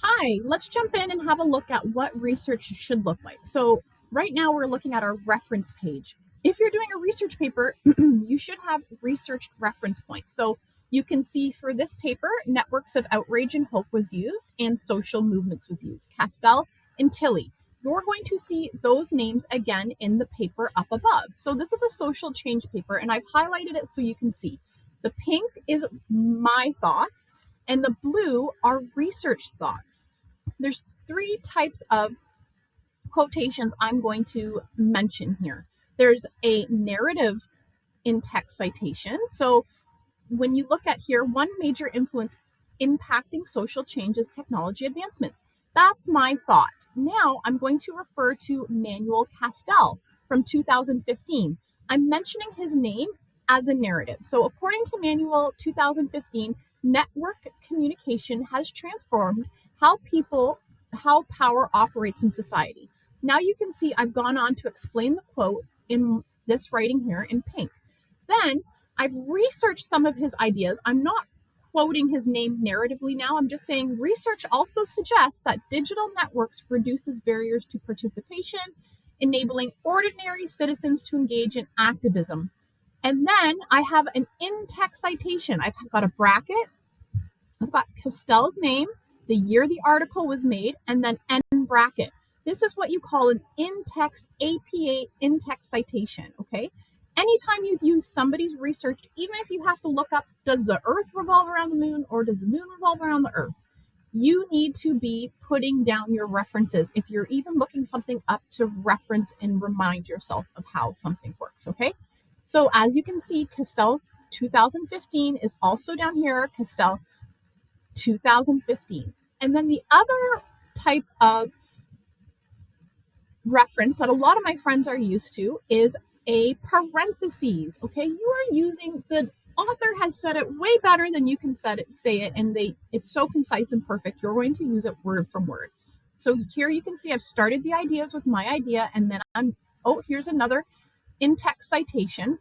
Hi, let's jump in and have a look at what research should look like. So, right now we're looking at our reference page. If you're doing a research paper, you should have researched reference points. So, you can see for this paper, networks of outrage and hope was used and social movements was used. Castell and Tilly. You're going to see those names again in the paper up above. So, this is a social change paper, and I've highlighted it so you can see. The pink is my thoughts and the blue are research thoughts. There's three types of quotations I'm going to mention here. There's a narrative in text citation. So when you look at here, one major influence impacting social change is technology advancements. That's my thought. Now I'm going to refer to Manuel Castell from 2015. I'm mentioning his name as a narrative. So according to Manuel 2015, network communication has transformed how power operates in society. Now you can see I've gone on to explain the quote in this writing here in pink. Then I've researched some of his ideas. I'm not quoting his name narratively now. I'm just saying research also suggests that digital networks reduces barriers to participation, enabling ordinary citizens to engage in activism. And then I have an in-text citation. I've got a bracket. I've got Castell's name, the year the article was made, and then end bracket. This is what you call an in-text APA in-text citation, okay? Anytime you've used somebody's research, even if you have to look up, does the earth revolve around the moon or does the moon revolve around the earth? You need to be putting down your references if you're even looking something up to reference and remind yourself of how something works, okay? So as you can see, Castell 2015 is also down here, Castell 2015. And then the other type of reference that a lot of my friends are used to is a parentheses. Okay, you are using the author has said it way better than you can say it, and it's so concise and perfect. You're going to use it word from word. So here you can see I've started the ideas with my idea, and then here's another in-text citation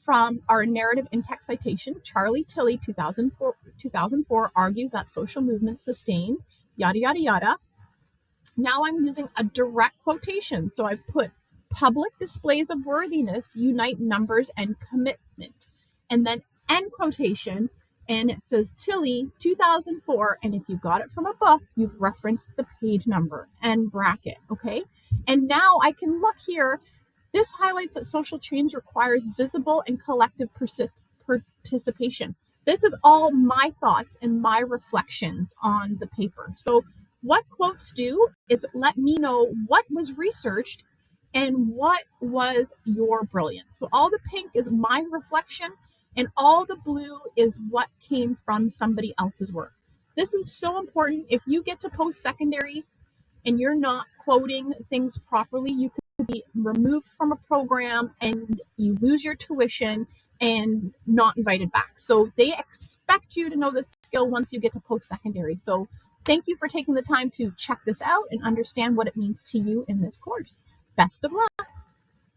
from our narrative in-text citation. Charlie Tilly, 2004 argues that social movements sustained, yada, yada, yada. Now I'm using a direct quotation. So I've put public displays of worthiness unite numbers and commitment. And then end quotation, and it says Tilly 2004. And if you got it from a book, you've referenced the page number and bracket. Okay. And now I can look here. This highlights that social change requires visible and collective participation. This is all my thoughts and my reflections on the paper. So what quotes do is let me know what was researched and what was your brilliance. So all the pink is my reflection and all the blue is what came from somebody else's work. This is so important. If you get to post-secondary and you're not quoting things properly, you could be removed from a program and you lose your tuition and not invited back. So they expect you to know this skill once you get to post-secondary. So thank you for taking the time to check this out and understand what it means to you in this course. Best of luck.